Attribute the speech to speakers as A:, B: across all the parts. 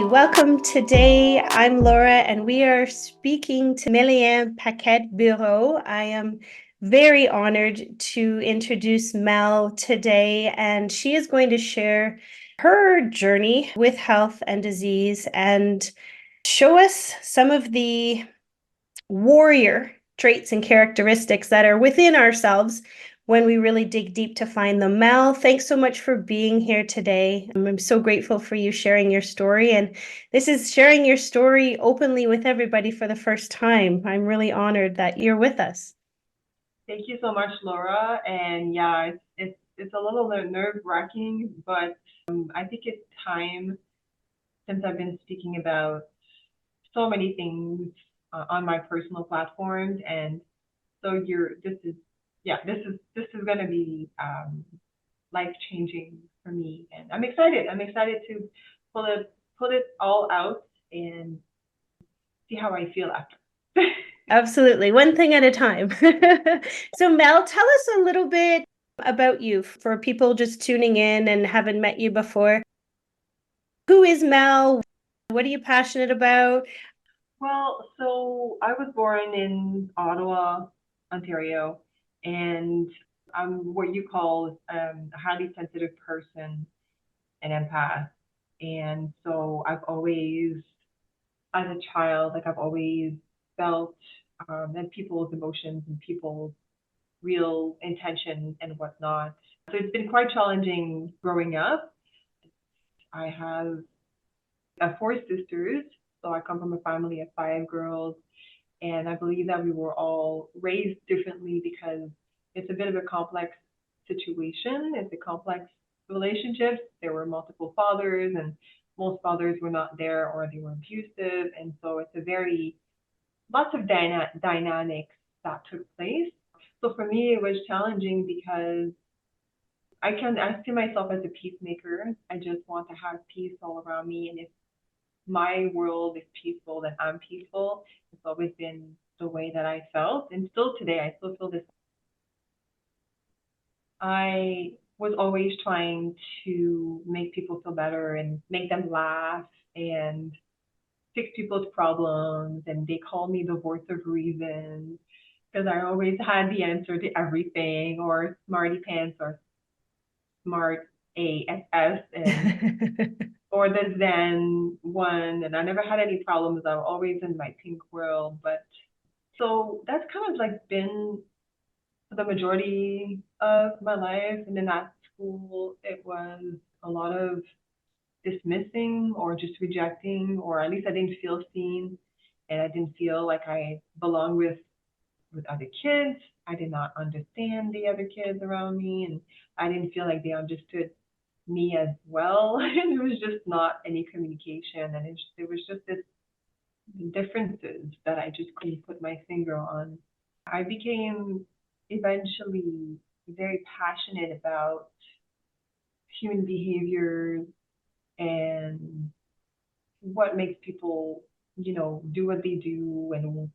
A: Welcome today. I'm Laura, and we are speaking to Meliane Paquin-Bureau. I am very honored to introduce Mel today, and she is going to share her journey with health and disease and show us some of the warrior traits and characteristics that are within ourselves when we really dig deep to find them. Mel, thanks so much for being here today. I'm so grateful for you sharing your story. And this is sharing your story openly with everybody for the first time. I'm really honored that you're with us.
B: Thank you so much, Laura. And yeah, it's a little nerve-wracking, but I think it's time since I've been speaking about so many things on my personal platforms, and so this is going to be life-changing for me, and I'm excited. I'm excited to pull it all out and see how I feel after.
A: Absolutely. One thing at a time. So Mel, tell us a little bit about you for people just tuning in and haven't met you before. Who is Mel? What are you passionate about?
B: Well, so I was born in Ottawa, Ontario, and I'm what you call a highly sensitive person, an empath. And so I've always, as a child, like I've always felt that people's emotions and people's real intention and whatnot. So it's been quite challenging growing up. I have four sisters, so I come from a family of five girls. And I believe that we were all raised differently because it's a bit of a complex situation. It's a complex relationship. There were multiple fathers, and most fathers were not there or they were abusive. And so it's a very, lots of dynamics that took place. So for me, it was challenging because I see myself as a peacemaker. I just want to have peace all around me. And if my world is peaceful, then I'm peaceful. It's always been the way that I felt, and still today, I still feel this. I was always trying to make people feel better and make them laugh and fix people's problems, and they call me the voice of reason because I always had the answer to everything, or smarty pants, or smart ASS, and or the Zen one, and I never had any problems. I'm always in my pink world. But so that's kind of like been the majority of my life. And then at school, it was a lot of dismissing or just rejecting, or at least I didn't feel seen, and I didn't feel like I belonged with other kids. I did not understand the other kids around me, and I didn't feel like they understood me as well. And there was just not any communication, and there was just this differences that I just couldn't put my finger on. I became eventually very passionate about human behavior and what makes people, do what they do, and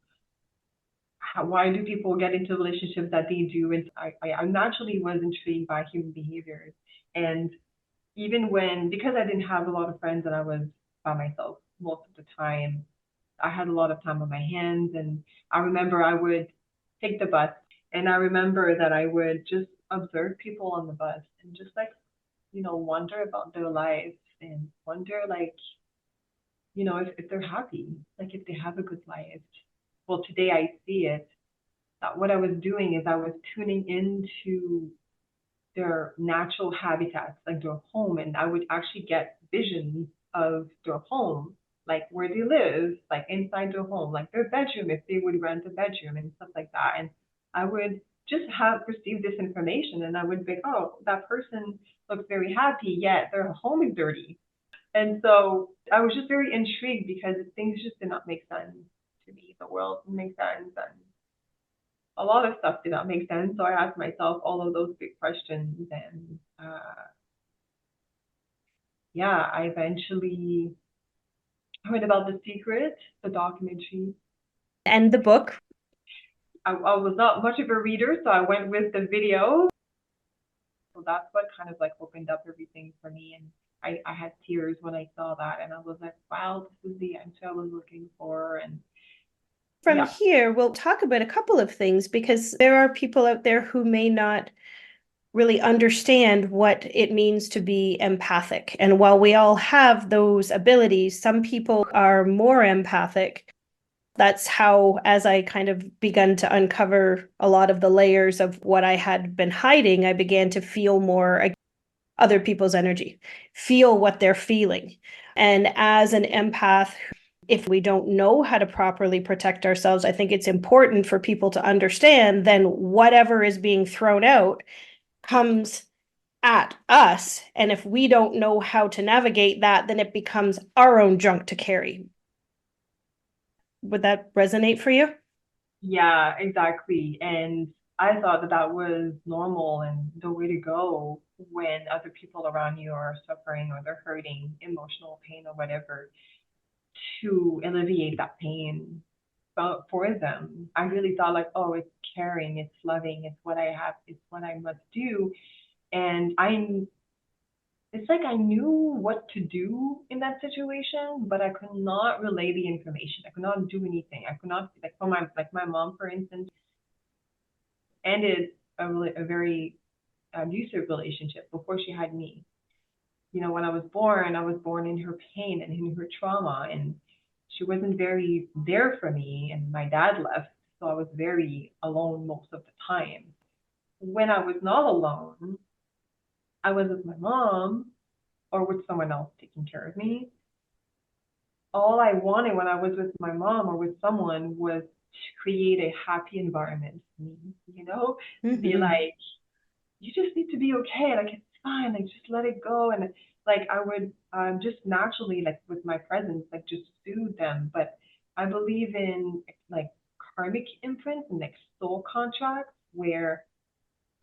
B: why do people get into relationships that they do. And I naturally was intrigued by human behaviors. And even when, because I didn't have a lot of friends and I was by myself most of the time, I had a lot of time on my hands. And I remember I would take the bus, and I remember that I would just observe people on the bus and just like, wonder about their lives and wonder like, if they're happy, like if they have a good life. Well, today I see it. That what I was doing is I was tuning into their natural habitats, like their home, and I would actually get visions of their home, like where they live, like inside their home, like their bedroom, if they would rent a bedroom and stuff like that. And I would just have received this information, and I would be, oh, that person looks very happy, yet their home is dirty. And so I was just very intrigued because things just did not make sense to me. The world didn't make sense, and a lot of stuff did not make sense. So I asked myself all of those big questions, and yeah, I eventually heard about The Secret, the documentary.
A: And the book.
B: I was not much of a reader, so I went with the video. So that's what kind of like opened up everything for me. And I had tears when I saw that, and I was like, wow, this is the answer I was looking for. And
A: From
B: yeah,
A: here, we'll talk about a couple of things because there are people out there who may not really understand what it means to be empathic. And while we all have those abilities, some people are more empathic. That's how, as I kind of begun to uncover a lot of the layers of what I had been hiding, I began to feel more other people's energy, feel what they're feeling. And as an empath, if we don't know how to properly protect ourselves, I think it's important for people to understand then whatever is being thrown out comes at us. And if we don't know how to navigate that, then it becomes our own junk to carry. Would that resonate for you?
B: yeah, exactly. And I thought that that was normal and the way to go when other people around you are suffering or they're hurting, emotional pain or whatever, to alleviate that pain for them. I really thought like, oh, it's caring, it's loving, it's what I have, it's what I must do. And it's like I knew what to do in that situation, but I could not relay the information. I could not do anything. I could not, like for my mom, for instance, ended a very abusive relationship before she had me. You know, when I was born in her pain and in her trauma, and she wasn't very there for me. And my dad left, so I was very alone most of the time. When I was not alone, I was with my mom or with someone else taking care of me. All I wanted when I was with my mom or with someone was to create a happy environment for me, to be
A: Mm-hmm.
B: like, you just need to be okay. Like, it's fine. Like, just let it go. And like, I would just naturally, like, with my presence, like, just soothe them. But I believe in like karmic imprints and like soul contracts where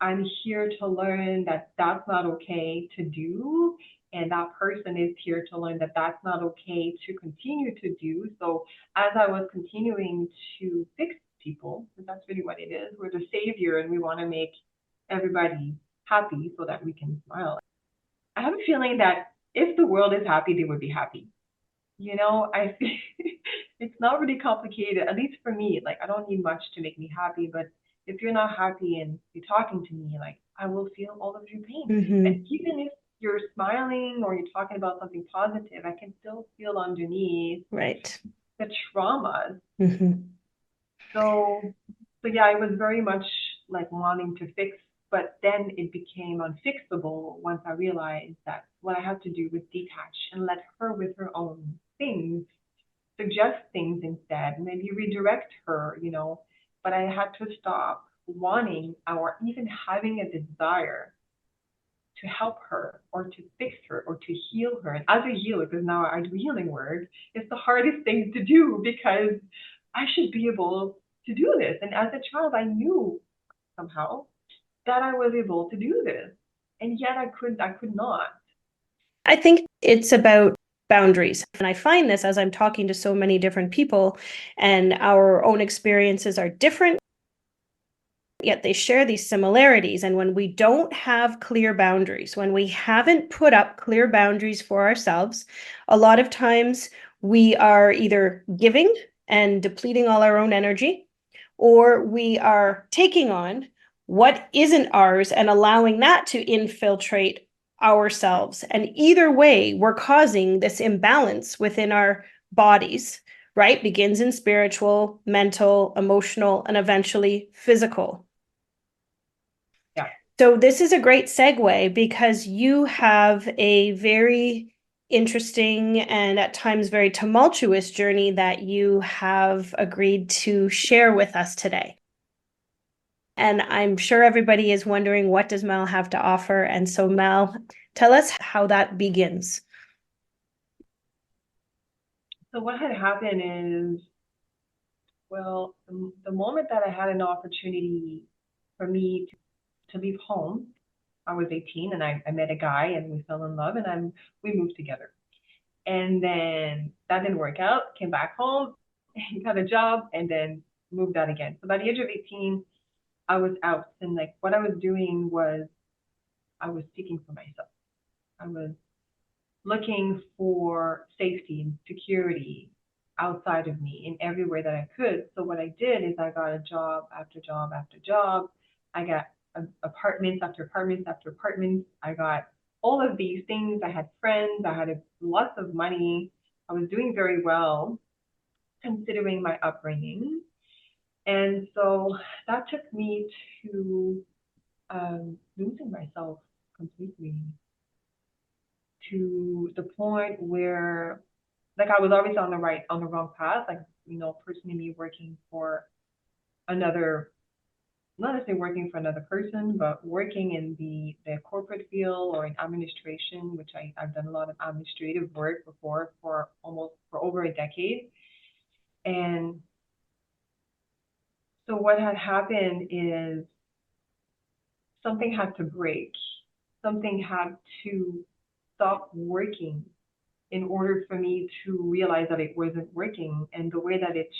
B: I'm here to learn that that's not okay to do. And that person is here to learn that that's not okay to continue to do. So as I was continuing to fix people, because that's really what it is, we're the savior and we want to make everybody happy so that we can smile. I have a feeling that if the world is happy, they would be happy. I it's not really complicated, at least for me. Like, I don't need much to make me happy, but if you're not happy and you're talking to me, like, I will feel all of your pain. And
A: Mm-hmm.
B: even if you're smiling or you're talking about something positive, I can still feel underneath
A: Right.
B: the traumas.
A: Mm-hmm.
B: So yeah, I was very much like wanting to fix, but then it became unfixable once I realized that what I had to do was detach and let her with her own things suggest things instead, maybe redirect her. But I had to stop wanting or even having a desire to help her or to fix her or to heal her. And as a healer, because now I do healing work, it's the hardest thing to do because I should be able to do this. And as a child, I knew somehow that I was able to do this. And yet I could not.
A: I think it's about boundaries. And I find this as I'm talking to so many different people, and our own experiences are different, yet they share these similarities. And when we don't have clear boundaries, when we haven't put up clear boundaries for ourselves, a lot of times we are either giving and depleting all our own energy, or we are taking on what isn't ours and allowing that to infiltrate ourselves. And either way, we're causing this imbalance within our bodies, right? Begins in spiritual, mental, emotional, and eventually physical.
B: Yeah.
A: So this is a great segue because you have a very interesting and at times very tumultuous journey that you have agreed to share with us today. And I'm sure everybody is wondering, what does Mel have to offer? And so, Mel, tell us how that begins.
B: So what had happened is, well, the moment that I had an opportunity for me to leave home, I was 18 and I met a guy and we fell in love and we moved together. And then that didn't work out, came back home, got a job, and then moved out again. So by the age of 18, I was out. And like what I was doing was I was speaking for myself. I was looking for safety and security outside of me in every way that I could. So what I did is I got a job after job after job. I got apartments after apartments after apartments. I got all of these things. I had friends. I had lots of money. I was doing very well considering my upbringing. And so that took me to losing myself completely, to the point where like I was always on the wrong path. Like, personally me working for another, not necessarily working for another person, but working in the corporate field or in administration, which I've done a lot of administrative work before for over a decade. And so what had happened is something had to break. Something had to stop working in order for me to realize that it wasn't working. And the way that it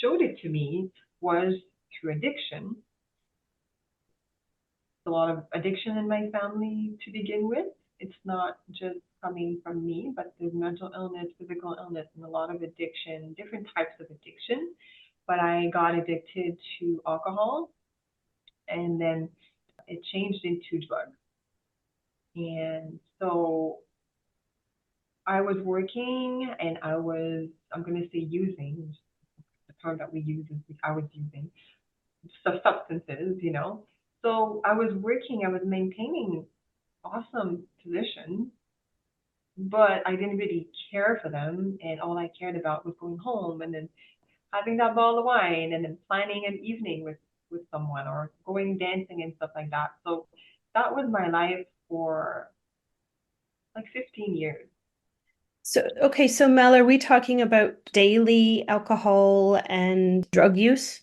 B: showed it to me was through addiction. A lot of addiction in my family to begin with. It's not just coming from me, but there's mental illness, physical illness, and a lot of addiction, different types of addiction. But I got addicted to alcohol, and then it changed into drugs. And so I was working and I'm going to say using, the term that we use is I was using substances. So I was working, I was maintaining awesome positions, but I didn't really care for them. And all I cared about was going home and then having that bottle of wine and then planning an evening with someone or going dancing and stuff like that. So that was my life for like 15 years.
A: So, okay, so Mel, are we talking about daily alcohol and drug use?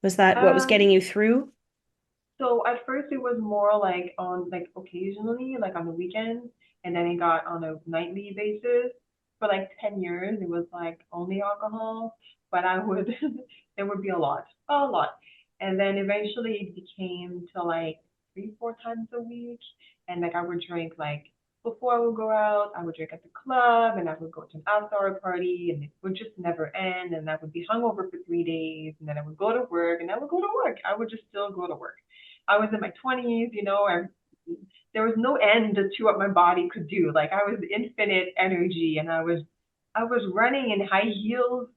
A: Was that what was getting
B: Um,
A: you through?
B: So at first it was more like on like occasionally, like on the weekends, and then it got on a nightly basis. For like 10 years, it was like only alcohol, but I would there would be a lot. And then eventually it became to like 3, 4 times a week. And like I would drink like before I would go out, I would drink at the club and I would go to an after hour party and it would just never end. And I would be hungover for 3 days and then I would go to work and I would go to work. I would just still go to work. I was in my 20s, and there was no end to what my body could do. Like I was infinite energy, and I was running in high heels.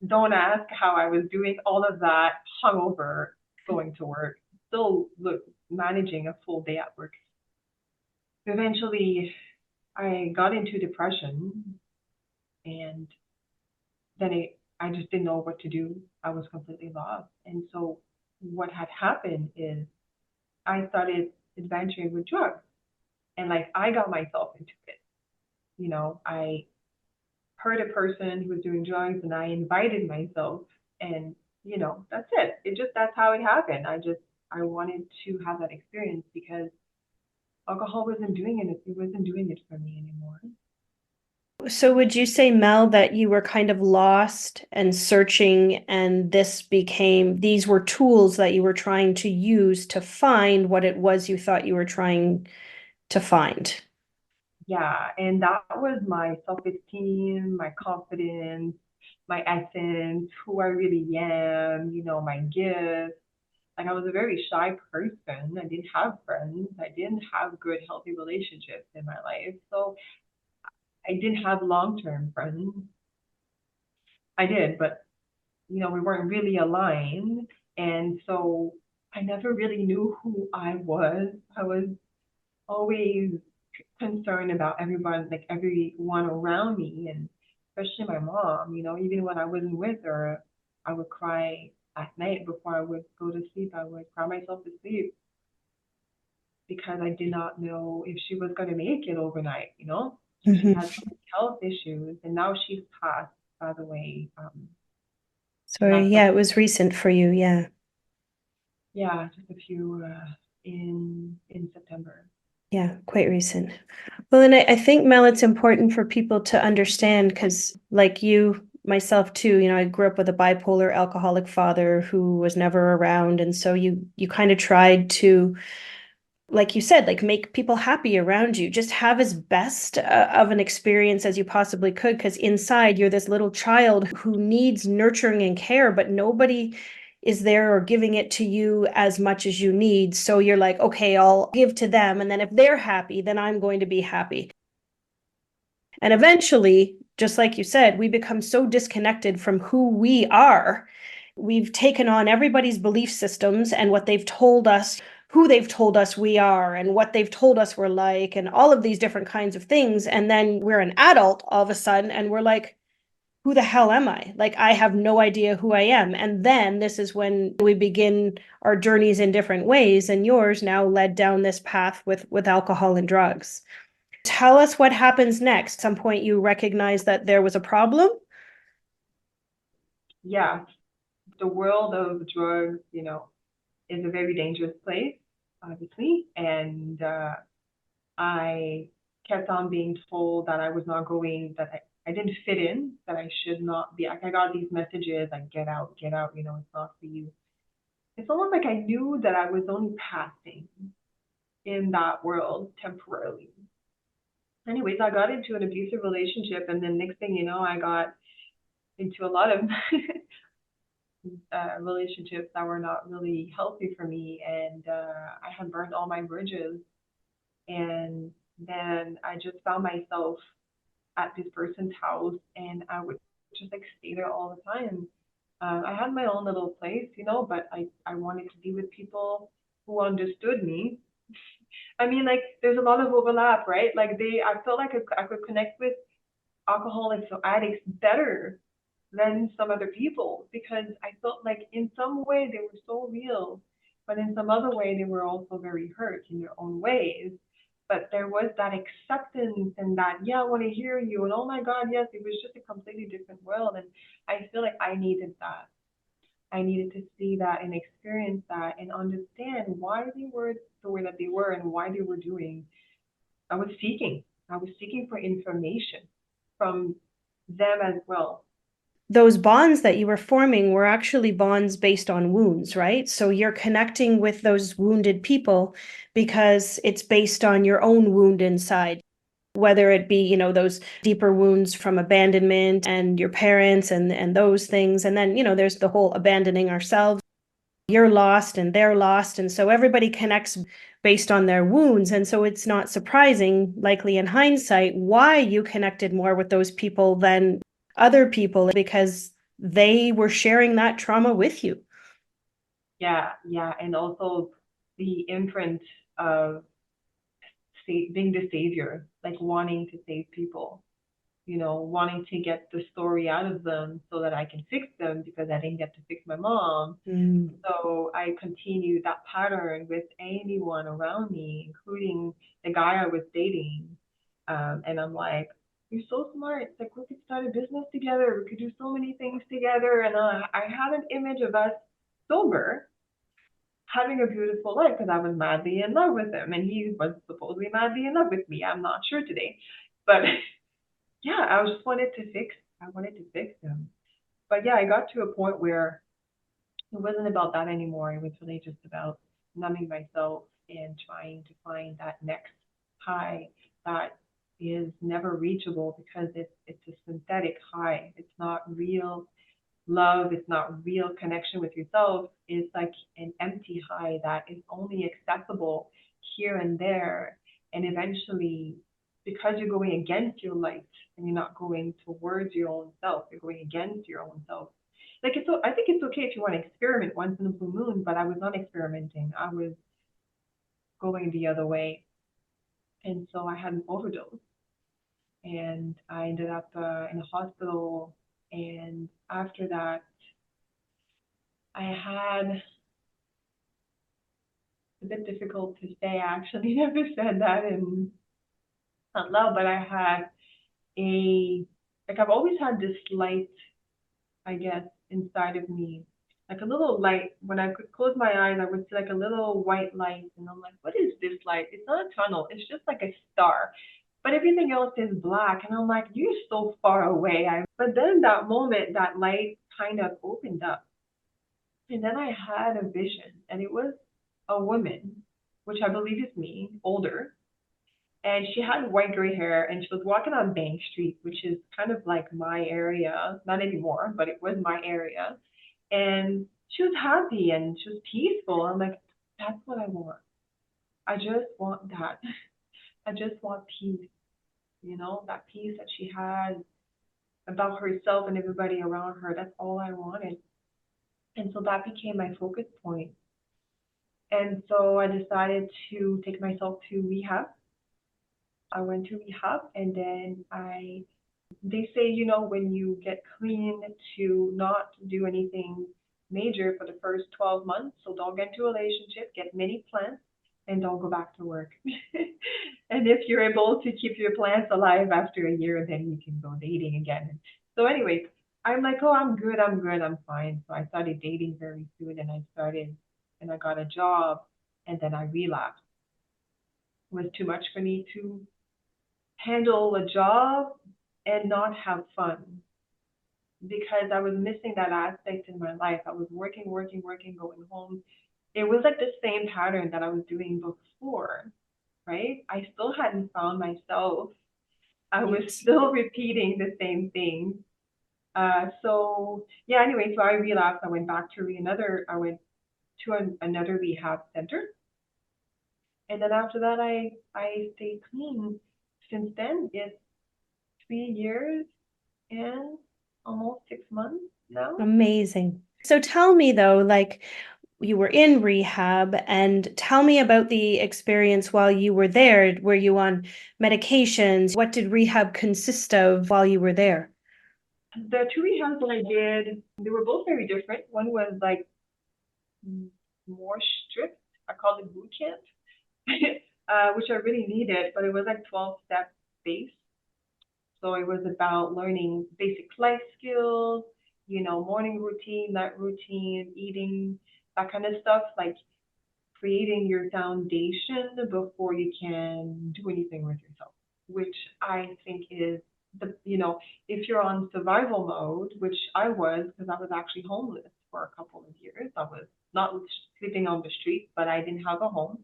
B: Don't ask how I was doing all of that hungover, going to work, still look managing a full day at work. Eventually, I got into depression, and then I just didn't know what to do. I was completely lost, and so what had happened is I started adventuring with drugs. And like I got myself into it. I heard a person who was doing drugs and I invited myself and that's it. That's how it happened. I wanted to have that experience because alcohol wasn't doing it wasn't doing it for me anymore.
A: So would you say, Mel, that you were kind of lost and searching, and these were tools that you were trying to use to find what it was you thought you were trying to find?
B: Yeah, and that was my self-esteem, my confidence, my essence, who I really am, my gifts. Like I was a very shy person. I didn't have friends. I didn't have good, healthy relationships in my life. So I didn't have long-term friends. I did, but we weren't really aligned. And so I never really knew who I was. I was always concerned about everyone, like everyone around me, and especially my mom. Even when I wasn't with her, I would cry at night before I would go to sleep. I would cry myself to sleep because I did not know if she was going to make it overnight. She
A: Mhm.
B: had some health issues, and now she's passed, by the way. She
A: Sorry,
B: passed,
A: yeah, it was recent for you, yeah.
B: yeah, just a few in September.
A: Yeah, quite recent. Well, and I think, Mel, it's important for people to understand because, like you, myself too, I grew up with a bipolar alcoholic father who was never around. And so you kind of tried to like you said, like make people happy around you. Just have as best of an experience as you possibly could, because inside you're this little child who needs nurturing and care, but nobody is there or giving it to you as much as you need. So you're like, okay, I'll give to them. And then if they're happy, then I'm going to be happy. And eventually, just like you said, we become so disconnected from who we are. We've taken on everybody's belief systems and what they've told us, who they've told us we are, and what they've told us we're like, and all of these different kinds of things. And then we're an adult all of a sudden, and we're like, who the hell am I? Like, I have no idea who I am. And then this is when we begin our journeys in different ways. And yours now led down this path with alcohol and drugs. Tell us what happens next. At some point, you recognize that there was a problem.
B: Yeah, the world of drugs, is a very dangerous place, obviously. And I kept on being told that I was not going, that I didn't fit in, that I should not be. I got these messages like, get out, it's not for you. It's almost like I knew that I was only passing in that world temporarily. Anyways, I got into an abusive relationship, and then next thing you know, I got into a lot of relationships that were not really healthy for me, and I had burned all my bridges. And then I just found myself at this person's house, and I would just like stay there all the time. I had my own little place, but I wanted to be with people who understood me. I mean, like, there's a lot of overlap, right? Like, I felt like I could connect with alcoholics or addicts better than some other people because I felt like in some way they were so real, but in some other way they were also very hurt in their own ways. But there was that acceptance and that, yeah, I want to hear you. And oh my God, yes, it was just a completely different world. And I feel like I needed that. I needed to see that and experience that and understand why they were the way that they were and why they were doing. I was seeking. I was seeking for information from them as well.
A: Those bonds that you were forming were actually bonds based on wounds, right? So you're connecting with those wounded people because it's based on your own wound inside, whether it be, those deeper wounds from abandonment and your parents and those things. And then, there's the whole abandoning ourselves. You're lost and they're lost. And so everybody connects based on their wounds. And so it's not surprising, likely in hindsight, why you connected more with those people than other people, because they were sharing that trauma with you.
B: Yeah, yeah, and also the imprint of being the savior, like wanting to save people, wanting to get the story out of them so that I can fix them because I didn't get to fix my mom.
A: Mm.
B: So I continued that pattern with anyone around me, including the guy I was dating. And I'm like, you're so smart. It's like we could start a business together. We could do so many things together. And I had an image of us sober having a beautiful life because I was madly in love with him and he was supposedly madly in love with me. I'm not sure today. But yeah, I wanted to fix him. But yeah, I got to a point where it wasn't about that anymore. It was really just about numbing myself and trying to find that next high that is never reachable because it's a synthetic high. It's not real love, it's not real connection with yourself. It's like an empty high that is only accessible here and there. And eventually, because you're going against your light and you're not going towards your own self, you're going against your own self. Like I think it's okay if you want to experiment once in a blue moon, but I was not experimenting. I was going the other way, and so I had an overdose, and I ended up in a hospital. And after that, I had a bit difficult to say. I actually never said that in out loud, but I had a like I've always had this light, I guess, inside of me. Like a little light. When I could close my eyes, I would see like a little white light, and I'm like, what is this light? It's not a tunnel. It's just like a star. But everything else is black, and I'm like, you're so far away. But then that moment, that light kind of opened up, and then I had a vision, and it was a woman which I believe is me, older, and she had white gray hair, and she was walking on Bank Street, which is kind of like my area, not anymore, but it was my area. And she was happy and she was peaceful. I'm like, that's what I want. I just want that. I just want peace, that peace that she had about herself and everybody around her. That's all I wanted. And so that became my focus point. And so I decided to take myself to rehab. I went to rehab and then they say, when you get clean to not do anything major for the first 12 months. So don't get into a relationship, get many plants, and don't go back to work. And if you're able to keep your plants alive after a year, then you can go dating again. So, anyways, I'm like, oh, I'm good, I'm fine. So I started dating very soon and I got a job, and then I relapsed. It was too much for me to handle a job and not have fun because I was missing that aspect in my life. I was working, working, working, going home. It was like the same pattern that I was doing before, right? I still hadn't found myself. I was
A: Right.
B: still repeating the same thing. So yeah, anyway, so I relapsed. I went to another rehab center. And then after that, I stayed clean. Since then, it's 3 years and almost 6 months now.
A: Amazing. So tell me though, like you were in rehab, and tell me about the experience while you were there. Were you on medications? What did rehab consist of while you were there?
B: The two rehabs that I did, they were both very different. One was like more strict. I called it boot camp, which I really needed, but it was like 12-step based. So it was about learning basic life skills, morning routine, night routine, eating, that kind of stuff, like creating your foundation before you can do anything with yourself, which I think is if you're on survival mode, which I was because I was actually homeless for a couple of years. I was not sleeping on the street, but I didn't have a home.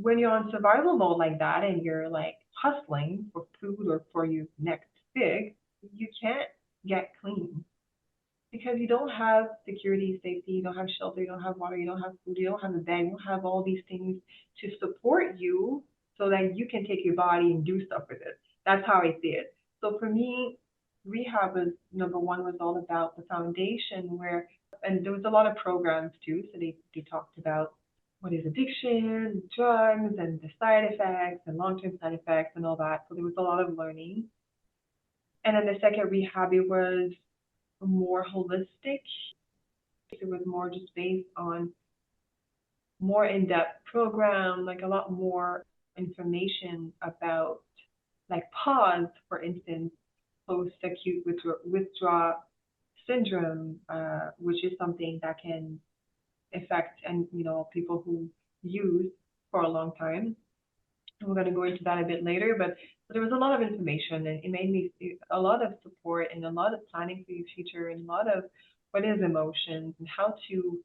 B: When you're on survival mode like that and you're like hustling for food or for your next fig, you can't get clean because you don't have security, safety, you don't have shelter, you don't have water, you don't have food, you don't have a bed, you don't have all these things to support you so that you can take your body and do stuff with it. That's how I see it. So for me, rehab was number one was all about the foundation and there was a lot of programs too. So they talked about what is addiction, drugs, and the side effects and long-term side effects and all that. So there was a lot of learning. And then the second rehab, it was more holistic. It was more just based on more in-depth program, like a lot more information about like pause, for instance, post-acute withdrawal syndrome, which is something that can affect and people who use for a long time. We're going to go into that a bit later, but there was a lot of information and it made me a lot of support and a lot of planning for your future and a lot of what is emotions and how to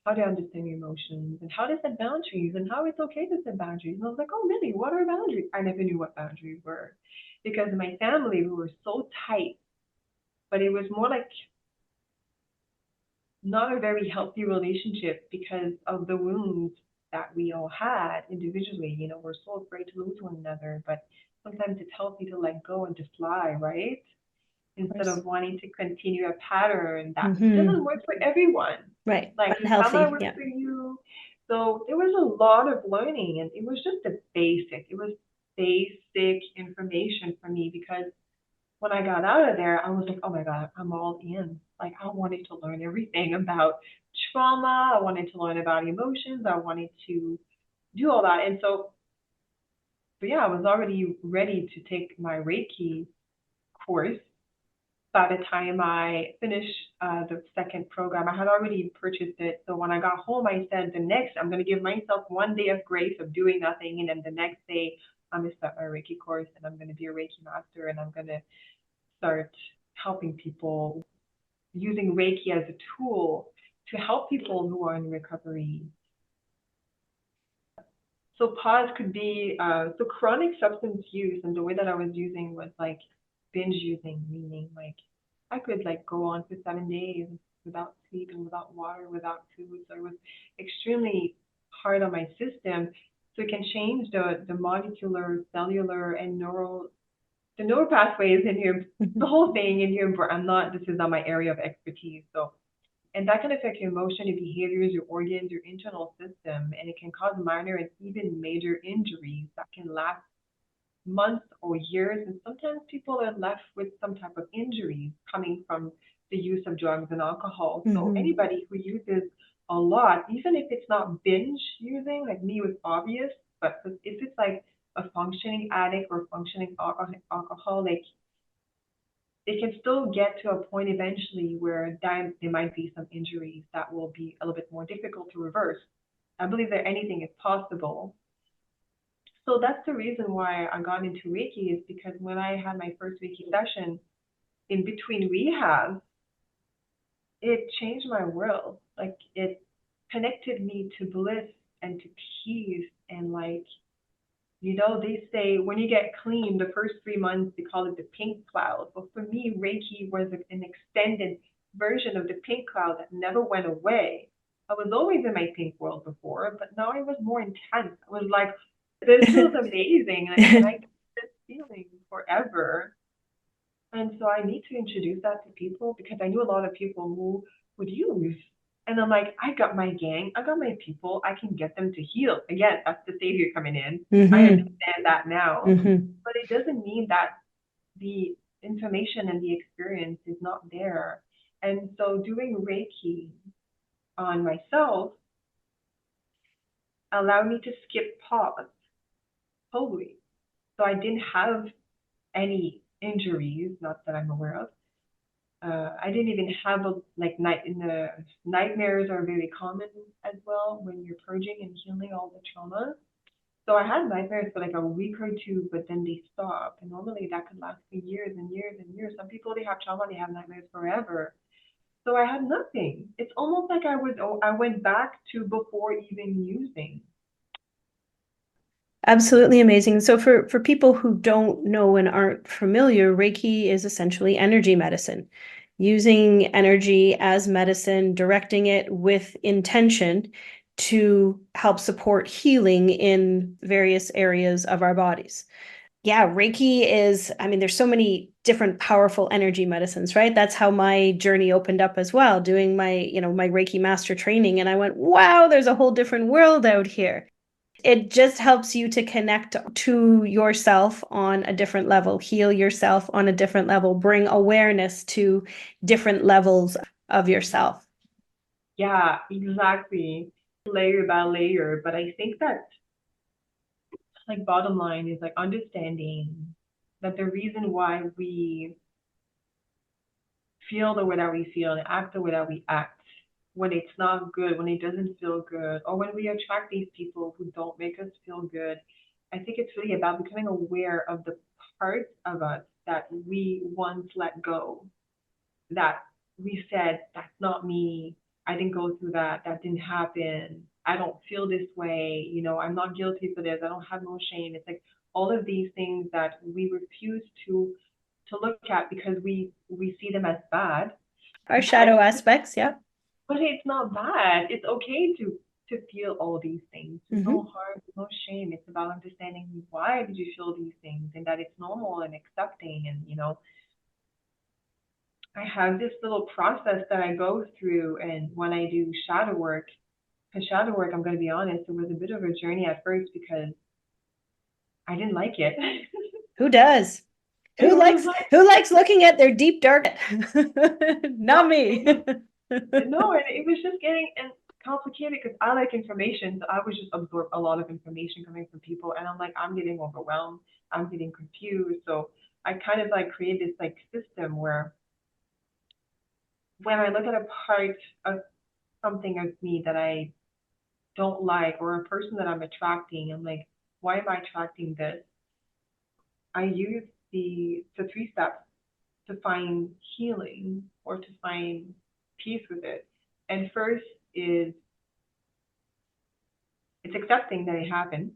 B: understand your emotions and how to set boundaries and how it's okay to set boundaries. And I was like, oh, really? What are boundaries? I never knew what boundaries were because in my family, we were so tight, but it was more like not a very healthy relationship because of the wounds that we all had individually. We're so afraid to lose one another, but sometimes it's healthy to let go and to fly, right?
A: Of
B: Instead
A: course.
B: of wanting to continue a pattern that doesn't
A: Mm-hmm.
B: work for everyone.
A: Right.
B: Like it might not
A: Unhealthy.
B: work
A: Yeah.
B: for you. So there was a lot of learning and it was just the basic. It was basic information for me because when I got out of there, I was like, oh my God, I'm all in. Like I wanted to learn everything about trauma. I wanted to learn about emotions. I wanted to do all that. And so yeah, I was already ready to take my Reiki course by the time I finished the second program. I had already purchased it. So when I got home, I said, I'm going to give myself one day of grace of doing nothing. And then the next day, I'm going to start my Reiki course and I'm going to be a Reiki master and I'm going to start helping people using Reiki as a tool to help people who are in recovery. So pause could be so chronic substance use, and the way that I was using was like binge using, meaning like I could like go on for 7 days without sleep and without water, without food. So it was extremely hard on my system. So it can change the molecular, cellular, and neural pathways in your the
A: Mhm.
B: whole thing in your brain. I'm not. This is not my area of expertise. So and that can affect your emotion, your behaviors, your organs, your internal system, and it can cause minor and even major injuries that can last months or years. And sometimes people are left with some type of injuries coming from the use of drugs and alcohol. So
A: Mhm.
B: anybody who uses a lot, even if it's not binge using, like me was obvious, but if it's like a functioning addict or functioning alcoholic, it can still get to a point eventually where there might be some injuries that will be a little bit more difficult to reverse. I believe that anything is possible. So that's the reason why I got into Reiki is because when I had my first Reiki session in between rehab, it changed my world. Like it connected me to bliss and to peace and like they say when you get clean, the first 3 months, they call it the pink cloud. But for me, Reiki was an extended version of the pink cloud that never went away. I was always in my pink world before, but now it was more intense. I was like, this feels amazing. Like, can I keep this feeling forever? And so I need to introduce that to people because I knew a lot of people who would use. And I'm like, I got my gang, I got my people, I can get them to heal. Again, that's the savior coming in. I
A: Mhm.
B: understand that now.
A: Mhm.
B: But it doesn't mean that the information and the experience is not there. And so doing Reiki on myself allowed me to skip pause totally. So I didn't have any injuries, not that I'm aware of. I didn't even have a like night in the nightmares are very common as well when you're purging and healing all the trauma. So I had nightmares for like a week or two, but then they stop. And normally that could last for years and years and years. Some people they have trauma, they have nightmares forever. So I had nothing. It's almost like I went back to before even using.
A: Absolutely amazing. So for people who don't know and aren't familiar, Reiki is essentially energy medicine. Using energy as medicine, directing it with intention to help support healing in various areas of our bodies. Yeah, Reiki is, I mean, there's so many different powerful energy medicines, right? That's how my journey opened up as well, doing my Reiki master training. And I went, wow, there's a whole different world out here. It just helps you to connect to yourself on a different level, heal yourself on a different level, bring awareness to different levels of yourself.
B: Yeah, exactly. Layer by layer. But I think that like bottom line is like understanding that the reason why we feel the way that we feel and act the way that we act when it's not good, when it doesn't feel good, or when we attract these people who don't make us feel good. I think it's really about becoming aware of the parts of us that we once let go, that we said, that's not me. I didn't go through that. That didn't happen. I don't feel this way. I'm not guilty for this. I don't have no shame. It's like all of these things that we refuse to look at because we see them as bad.
A: Our
B: But
A: shadow aspects, yeah.
B: but it's not bad. It's okay to feel all these things. There's no
A: Mm-hmm.
B: harm, there's no shame. It's about understanding why did you feel these things and that it's normal and accepting. And I have this little process that I go through, and when I do shadow work, because shadow work, I'm going to be honest, it was a bit of a journey at first because I didn't like it.
A: Who does?
B: It
A: Who
B: was
A: likes who likes looking at their deep dark?
B: no,
A: Not
B: it
A: me.
B: was no, and it was just getting and complicated because I like information, so I would just absorb a lot of information coming from people, and I'm like, I'm getting overwhelmed, I'm getting confused, so I kind of like create this like system where when I look at a part of something of me that I don't like or a person that I'm attracting, I'm like, why am I attracting this? I use the 3 steps to find healing or to find peace with it. And first is it's accepting that it happened.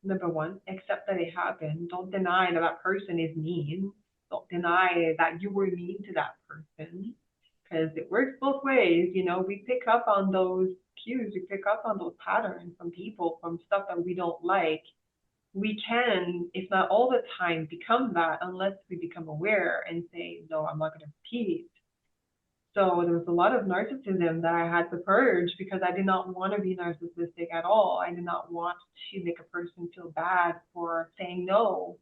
B: number one, accept that it happened. Don't deny that that person is mean. Don't deny that you were mean to that person, because it works both ways. You know, we pick up on those cues, we pick up on those patterns from people, from stuff that we don't like. We can, if not all the time, become that unless we become aware and say, no, I'm not going to repeat. So there was a lot of narcissism that I had to purge because I did not want to be narcissistic at all. I did not want to make a person feel bad for saying no.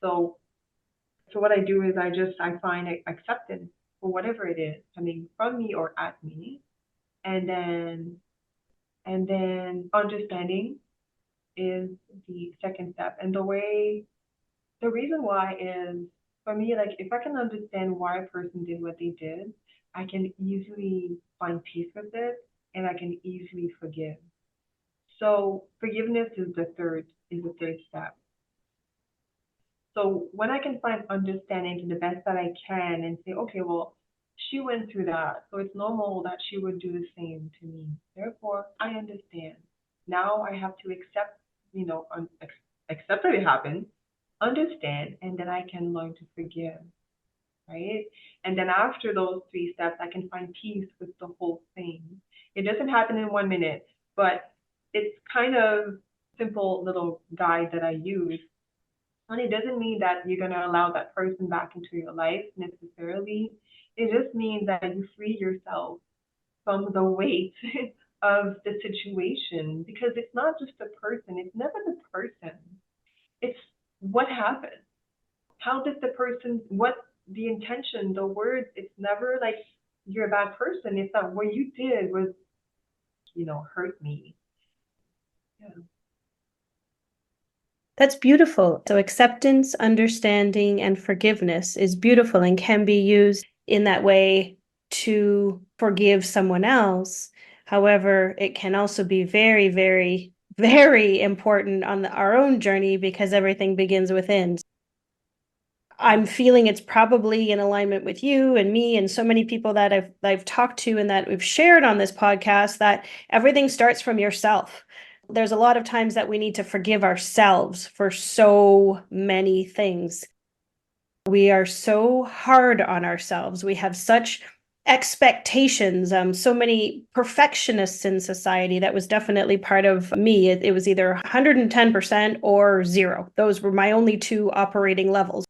B: So so what I do is I find acceptance for whatever it is coming from me or at me, and then understanding is the second step. And the reason why is, for me, like, if I can understand why a person did what they did, I can easily find peace with it, and I can easily forgive. So forgiveness is the third step. So when I can find understanding to the best that I can and say, okay, well, she went through that, so it's normal that she would do the same to me. Therefore, I understand. Now I have to accept, accept that it happened, understand, and then I can learn to forgive, right? And then after those three steps, I can find peace with the whole thing. It doesn't happen in 1 minute, but it's kind of simple little guide that I use, and it doesn't mean that you're going to allow that person back into your life necessarily. It just means that you free yourself from the weight of the situation, because it's not just the person, it's never the person. It's what happened. How did the person, what the intention, the words, it's never like you're a bad person. It's that what you did was, hurt me. Yeah.
A: That's beautiful. So, acceptance, understanding, and forgiveness is beautiful and can be used in that way to forgive someone else. However, it can also be very, very, very important on our own journey because everything begins within. I'm feeling it's probably in alignment with you and me and so many people that I've talked to and that we've shared on this podcast, that everything starts from yourself. There's a lot of times that we need to forgive ourselves for so many things. We are so hard on ourselves. We have such expectations, so many perfectionists in society. That was definitely part of me. It was either 110% or zero. Those were my only two operating levels.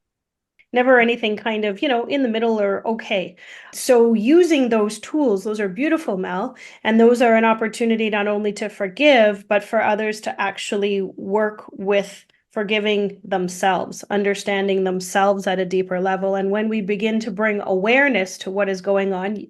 A: Never anything kind of, in the middle or okay. So using those tools, those are beautiful, Mel. And those are an opportunity not only to forgive, but for others to actually work with forgiving themselves, understanding themselves at a deeper level. And when we begin to bring awareness to what is going on,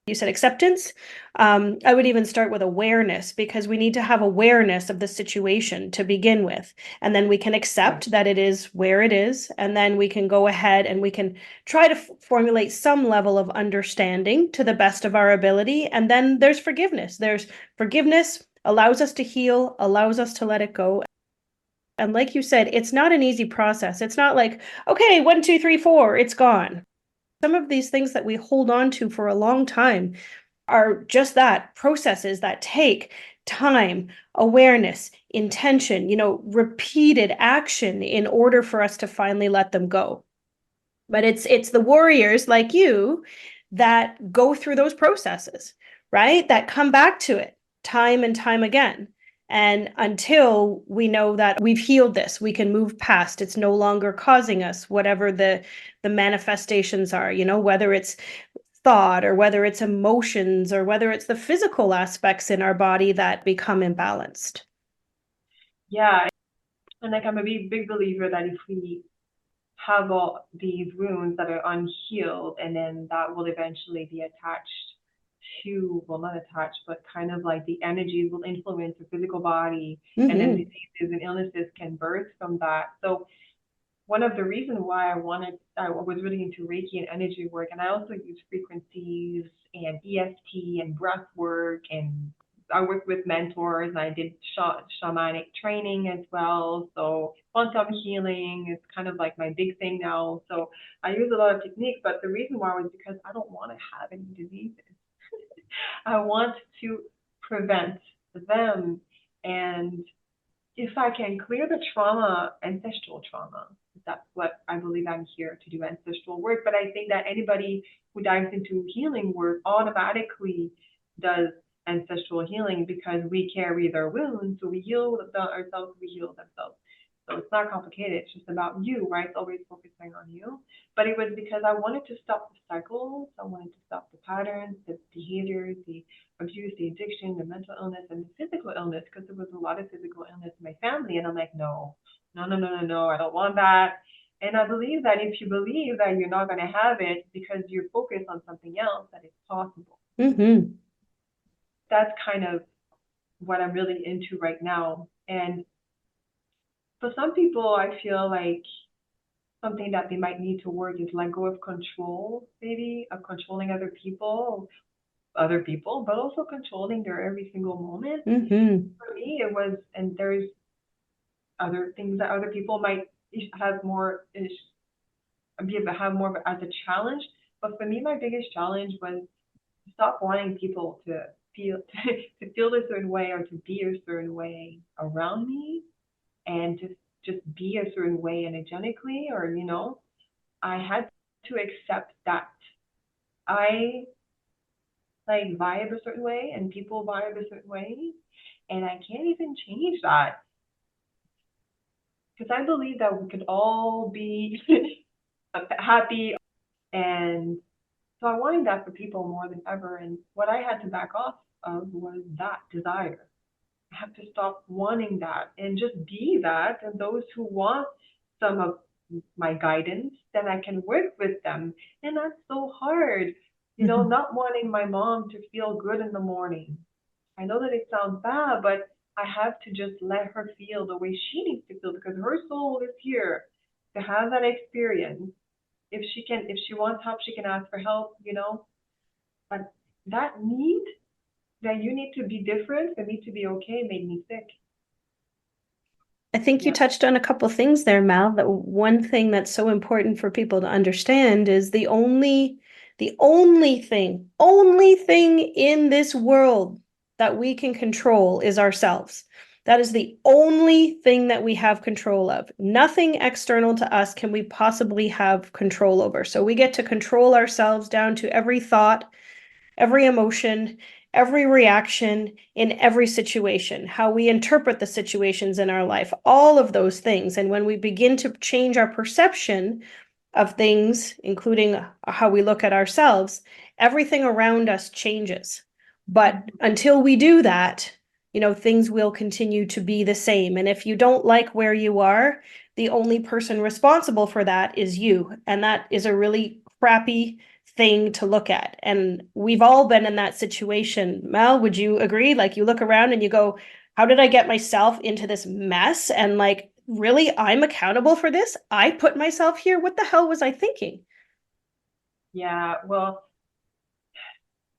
A: you said acceptance. I would even start with awareness, because we need to have awareness of the situation to begin with. And then we can accept that it is where it is. And then we can go ahead and we can try to formulate some level of understanding to the best of our ability. And then there's forgiveness. There's forgiveness allows us to heal, allows us to let it go. And like you said, it's not an easy process. It's not like, okay, 1, 2, 3, 4, it's gone. Some of these things that we hold on to for a long time are just that, processes that take time, awareness, intention, repeated action in order for us to finally let them go. But it's the warriors like you that go through those processes, right? That come back to it time and time again. And until we know that we've healed this, we can move past. It's no longer causing us whatever the manifestations are, whether it's thought or whether it's emotions or whether it's the physical aspects in our body that become imbalanced.
B: Yeah. And like, I'm a big believer that if we have all these wounds that are unhealed, and then that will eventually be attached to, well, not attached, but kind of like the energies will influence the physical body, and then
A: Mm-hmm.
B: diseases and illnesses can birth from that. So one of the reasons why I was really into Reiki and energy work, and I also use frequencies and EFT and breath work, and I work with mentors, and I did shamanic training as well. So quantum healing is kind of like my big thing now. So I use a lot of techniques, but the reason why was because I don't want to have any diseases. I want to prevent them, and if I can clear the trauma, ancestral trauma, that's what I believe I'm here to do, ancestral work. But I think that anybody who dives into healing work automatically does ancestral healing because we carry their wounds, so we heal ourselves, we heal themselves. So it's not complicated. It's just about you, right? It's always focusing on you. But it was because I wanted to stop the cycles. I wanted to stop the patterns, the behaviors, the abuse, the addiction, the mental illness, and the physical illness, because there was a lot of physical illness in my family. And I'm like, no, no, no, no, no, no, I don't want that. And I believe that if you believe that you're not going to have it because you're focused on something else, that it's possible.
A: Mm-hmm.
B: That's kind of what I'm really into right now. And for some people, I feel like something that they might need to work is let go of control, maybe, of controlling other people, but also controlling their every single moment.
A: Mm-hmm.
B: For me, it was, and there's other things that other people might have more have more of as a challenge. But for me, my biggest challenge was to stop wanting people to feel to feel a certain way or to be a certain way around me, and to just be a certain way energetically, or I had to accept that I like vibe a certain way and people vibe a certain way, and I can't even change that because I believe that we could all be happy. And so I wanted that for people more than ever. And what I had to back off of was that desire. I have to stop wanting that and just be that. And those who want some of my guidance, then I can work with them. And that's so hard.
A: Mm-hmm.
B: Not wanting my mom to feel good in the morning. I know that it sounds bad, but I have to just let her feel the way she needs to feel because her soul is here to have that experience. If she wants help, she can ask for help. But that need that you need to be different for me to be okay made me sick.
A: I think you
B: Yeah.
A: touched on a couple things there, Mal. That one thing that's so important for people to understand is only thing in this world that we can control is ourselves. That is the only thing that we have control of. Nothing external to us can we possibly have control over. So we get to control ourselves down to every thought, every emotion, every reaction in every situation, how we interpret the situations in our life, all of those things. And when we begin to change our perception of things, including how we look at ourselves, everything around us changes. But
B: Mhm.
A: until we do that, things will continue to be the same. And if you don't like where you are, the only person responsible for that is you. And that is a really crappy thing to look at. And we've all been in that situation. Mel, would you agree? Like you look around and you go, how did I get myself into this mess? And like, really, I'm accountable for this? I put myself here. What the hell was I thinking?
B: Yeah. Well,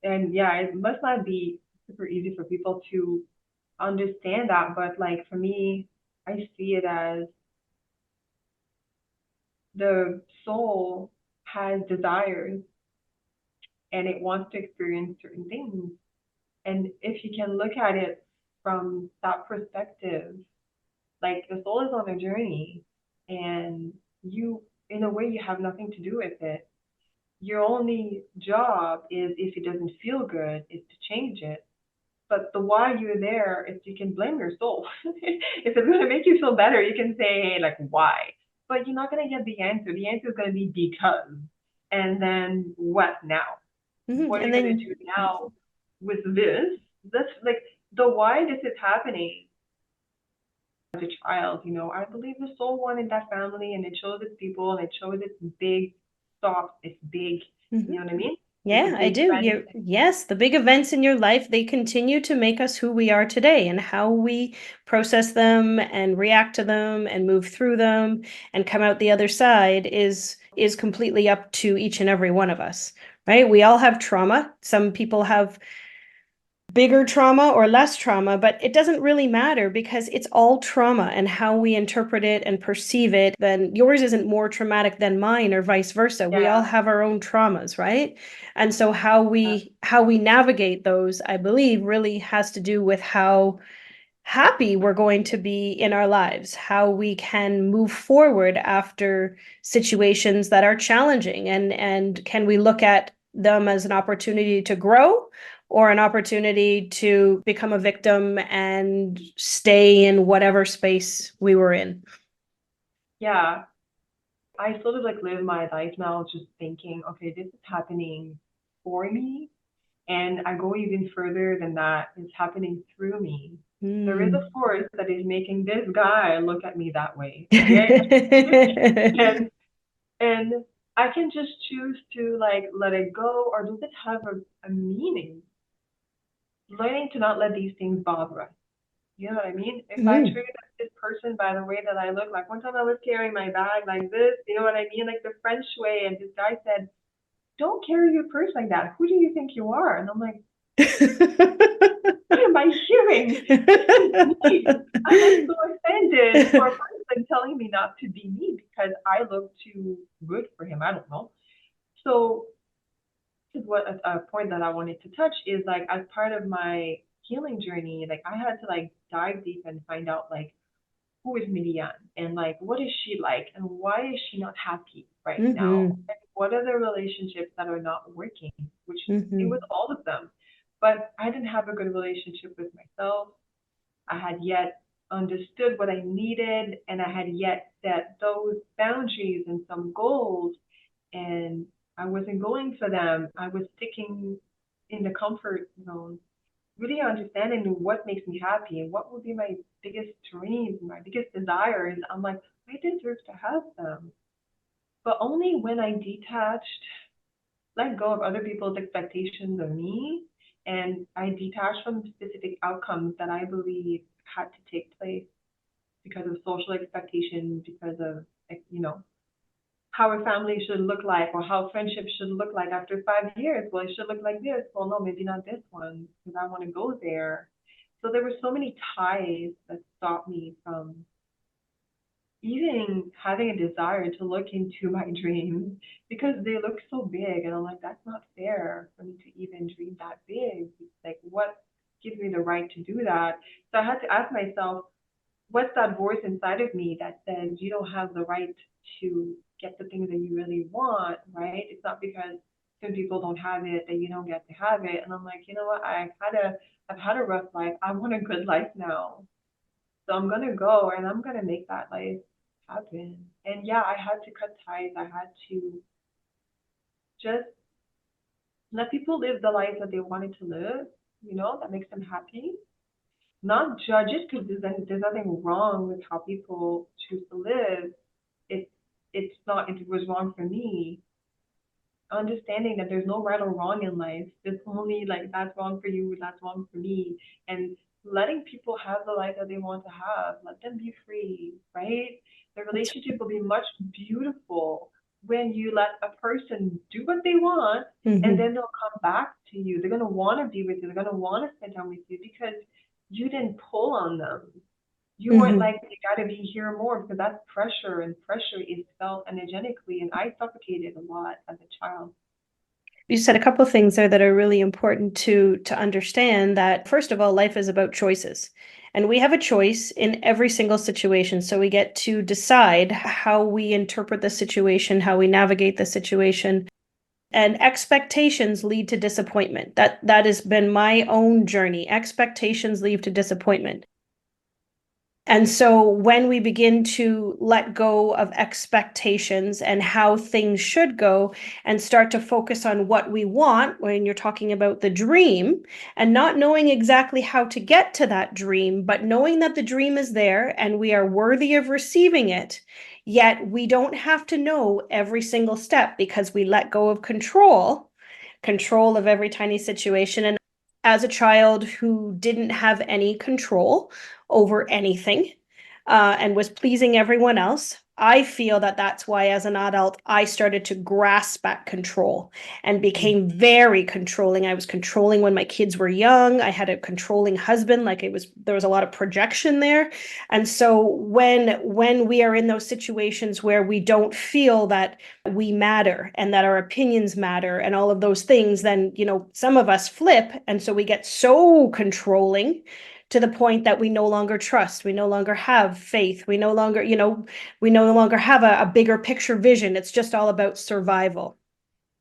B: and yeah, it must not be super easy for people to understand that, but like for me, I see it as the soul has desires and it wants to experience certain things. And if you can look at it from that perspective, like the soul is on a journey and you, in a way, you have nothing to do with it. Your only job is, if it doesn't feel good, is to change it. But the why you're there is you can blame your soul. If it's going to make you feel better, you can say, hey, like, why? But you're not going to get the answer. The answer is going to be because. And then what now?
A: Mm-hmm.
B: What are
A: And
B: you going to
A: then
B: do now with this? That's like the why this is happening as a child. I believe the soul wanted that family and it chose its people and it chose its big stops, its big,
A: mhm.
B: you know what I mean? It's the
A: Yeah, I
B: big
A: do.
B: events.
A: Yes, the big events in your life, they continue to make us who we are today, and how we process them and react to them and move through them and come out the other side is completely up to each and every one of us, right? We all have trauma. Some people have bigger trauma or less trauma, but it doesn't really matter because it's all trauma and how we interpret it and perceive it. Then yours isn't more traumatic than mine or vice versa. We all
B: Yeah.
A: have our own traumas, right? And so how we navigate those, I believe, really has to do with how happy we're going to be in our lives, how we can move forward after situations that are challenging, and can we look at them as an opportunity to grow or an opportunity to become a victim and stay in whatever space we were in.
B: Yeah, I sort of like live my life now just thinking, okay, this is happening for me. And I go even further than that. It's happening through me. There is a
A: Mm.
B: force that is making this guy look at me that way. Okay. and and I can just choose to like let it go, or does it have a meaning? Learning to not let these things bother us. You know what I mean? If I
A: Mm.
B: treated this person by the way that I look, like one time I was carrying my bag like this, you know what I mean? Like the French way, and this guy said, "Don't carry your purse like that. Who do you think you are?" And I'm like, what am I hearing? This is me. I'm like so offended for a person telling me not to be me because I look too good for him. I don't know. So this is what a point that I wanted to touch is like as part of my healing journey, like I had to like dive deep and find out like who is Meliane and like what is she like and why is she not happy right now?
A: Mm-hmm.
B: And what are the relationships that are not working? Which it was
A: Mm-hmm.
B: all of them. But I didn't have a good relationship with myself. I had yet understood what I needed and I had yet set those boundaries and some goals and I wasn't going for them. I was sticking in the comfort zone, really understanding what makes me happy and what would be my biggest dreams, my biggest desires. I'm like, I deserve to have them. But only when I detached, let go of other people's expectations of me, and I detached from specific outcomes that I believe had to take place because of social expectations, because of, how a family should look like or how friendship should look like after 5 years. Well, it should look like this. Well, no, maybe not this one because I want to go there. So there were so many ties that stopped me from even having a desire to look into my dreams because they look so big. And I'm like, that's not fair for me to even dream that big. Like, what gives me the right to do that? So I had to ask myself, what's that voice inside of me that says you don't have the right to get the things that you really want, right? It's not because some people don't have it that you don't get to have it. And I'm like, you know what? I've had a rough life. I want a good life now. So I'm gonna go and I'm gonna make that life happen. And yeah, I had to cut ties. I had to just let people live the life that they wanted to live, that makes them happy. Not judge it because there's nothing wrong with how people choose to live. It it's not it was wrong for me. Understanding that there's no right or wrong in life. There's only like that's wrong for you, that's wrong for me. And letting people have the life that they want to have. Let them be free, right? The
A: That's,
B: relationship will be much beautiful when you let a person do what they want and
A: mm-hmm.
B: then they'll come back to you. They're gonna want to be with you, they're gonna want to spend time with you because you didn't pull on them. You weren't
A: Mm-hmm.
B: like, you gotta be here more because that's pressure and pressure is felt energetically. And I suffocated a lot as a child.
A: You said a couple of things there that are really important to understand that first of all, life is about choices. And we have a choice in every single situation. So we get to decide how we interpret the situation, how we navigate the situation. And expectations lead to disappointment. That has been my own journey. Expectations lead to disappointment. And so when we begin to let go of expectations and how things should go and start to focus on what we want, when you're talking about the dream and not knowing exactly how to get to that dream, but knowing that the dream is there and we are worthy of receiving it, yet we don't have to know every single step because we let go of control of every tiny situation. And as a child who didn't have any control over anything and was pleasing everyone else, I feel that that's why, as an adult, I started to grasp at control and became very controlling. I was controlling when my kids were young. I had a controlling husband, like there was a lot of projection there. And so when we are in those situations where we don't feel that we matter and that our opinions matter and all of those things, then some of us flip, and so we get so controlling to the point that we no longer trust, we no longer have faith, we no longer, we no longer have a bigger picture vision. It's just all about survival.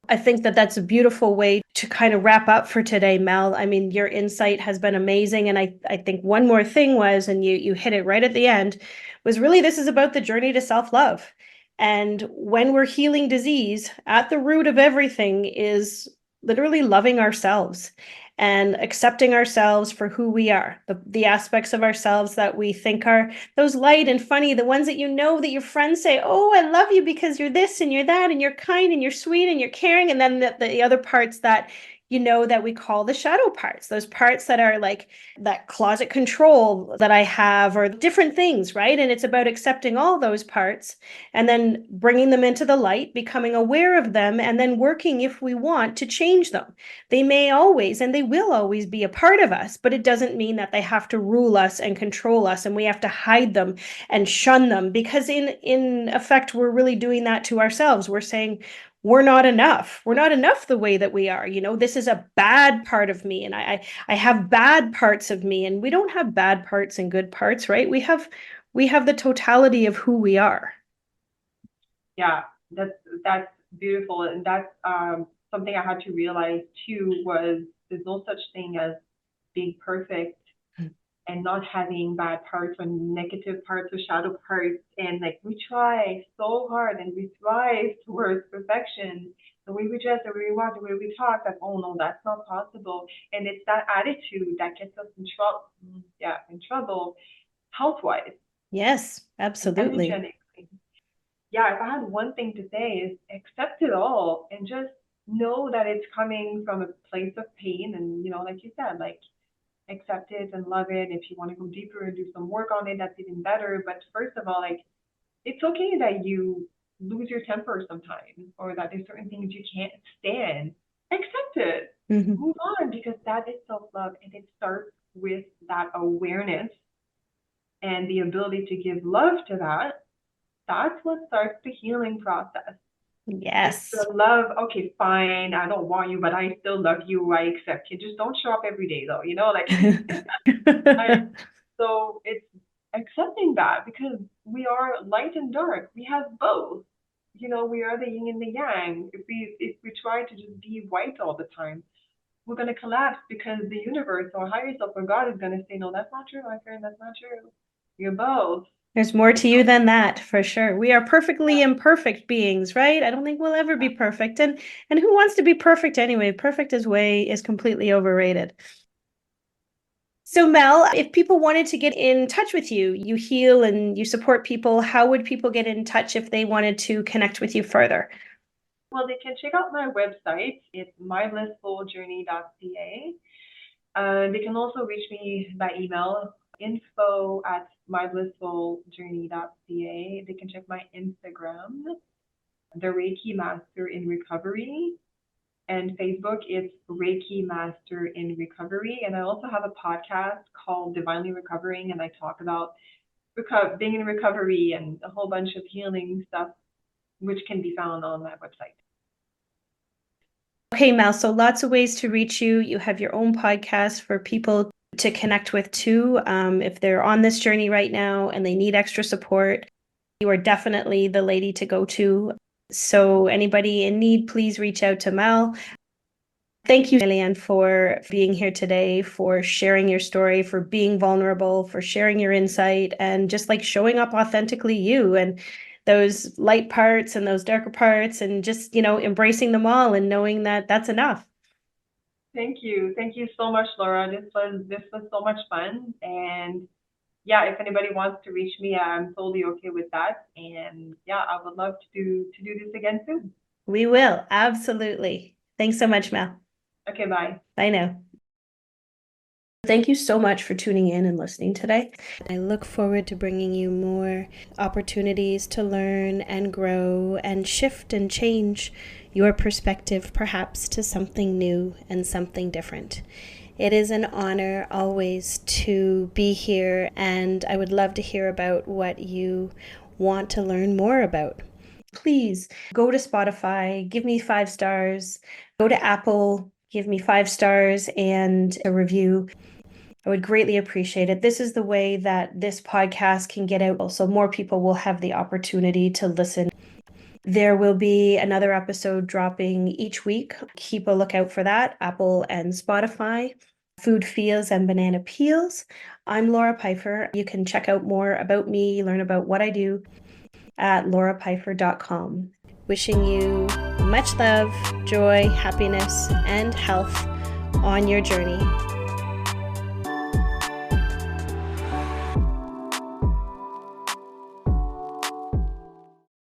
A: I think that that's a beautiful way to kind of wrap up for today, Mel. I mean, your insight has been amazing. And I think one more thing was, and you hit it right at the end, was really this is about the journey to self-love. And when we're healing disease, at the root of everything is literally loving ourselves and accepting ourselves for who we are, the aspects of ourselves that we think are those light and funny, the ones that that your friends say, oh, I love you because you're this and you're that and you're kind and you're sweet and you're caring. And then the other parts that that we call the shadow parts, those parts that are like that closet control that I have, or different things, right? And it's about accepting all those parts and then bringing them into the light, becoming aware of them, and then working, if we want, to change them. They may always and they will always be a part of us, but it doesn't mean that they have to rule us and control us and we have to hide them and shun them, because in effect we're really doing that to ourselves. We're saying we're not enough. We're not enough the way that we are. This is a bad part of me, and I have bad parts of me, and we don't have bad parts and good parts, right? We have the totality of who we are.
B: Yeah, that's beautiful, and that's something I had to realize too, was there's no such thing as being perfect and not having bad parts or negative parts or shadow parts. And like we try so hard and we strive towards perfection. The way we dress, the way we walk, the way we talk, that oh no, that's not possible. And it's that attitude that gets us in trouble. Yeah, in trouble, health wise
A: Yes,
B: and
A: absolutely.
B: energetically. Yeah, if I had one thing to say is accept it all and just know that it's coming from a place of pain. And like you said, like accept it and love it. If you want to go deeper and do some work on it, that's even better. But first of all, like it's okay that you lose your temper sometimes, or that there's certain things you can't stand. Accept it.
A: Mm-hmm.
B: Move on, because that is self love, and it starts with that awareness and the ability to give love to that. That's what starts the healing process. It's
A: Yes.
B: the love. Okay, fine. I don't want you, but I still love you. I accept you. Just don't show up every day, though. Like I, so it's accepting that, because we are light and dark. We have both. We are the yin and the yang. If we try to just be white all the time, we're gonna collapse, because the universe or higher self or God is gonna say, no, that's not true, my friend. That's not true. You're both.
A: There's more to you than that, for sure. We are
B: Yeah,
A: perfectly imperfect beings, right? I don't think we'll ever be perfect. And who wants to be perfect anyway? Perfect is completely overrated. So Mel, if people wanted to get in touch with you, you heal and you support people, how would people get in touch if they wanted to connect with you further?
B: well, they can check out my website. It's myblissfuljourney.ca. They can also reach me by email, info@myblissfuljourney.ca. They can check my Instagram, the Reiki Master in Recovery, and Facebook, it's Reiki Master in Recovery. And I also have a podcast called Divinely Recovering, and I talk about being in recovery and a whole bunch of healing stuff, which can be found on my website.
A: Okay, Mel, so lots of ways to reach you. You have your own podcast for people to connect with too. If they're on this journey right now and they need extra support, you are definitely the lady to go to. So anybody in need, please reach out to Mel. Thank you, Meliane, for being here today, for sharing your story, for being vulnerable, for sharing your insight, and just like showing up authentically you, and those light parts and those darker parts, and just, embracing them all and knowing that that's enough.
B: Thank you. Thank you so much, Laura. This was so much fun. And yeah, if anybody wants to reach me, I'm totally okay with that. And yeah, I would love to do this again soon.
A: We will, absolutely. Thanks so much, Mel.
B: Okay, bye.
A: Bye now. Thank you so much for tuning in and listening today. I look forward to bringing you more opportunities to learn and grow and shift and change your perspective, perhaps to something new and something different. It is an honor always to be here, and I would love to hear about what you want to learn more about. Please go to Spotify, give me 5 stars, go to Apple, give me 5 stars and a review. I would greatly appreciate it. This is the way that this podcast can get out, so more people will have the opportunity to listen. There will be another episode dropping each week. Keep a lookout for that, Apple and Spotify. Food Feels and Banana Peels. I'm Laura Pfeiffer. You can check out more about me, learn about what I do at laurapfeiffer.com. Wishing you much love, joy, happiness, and health on your journey.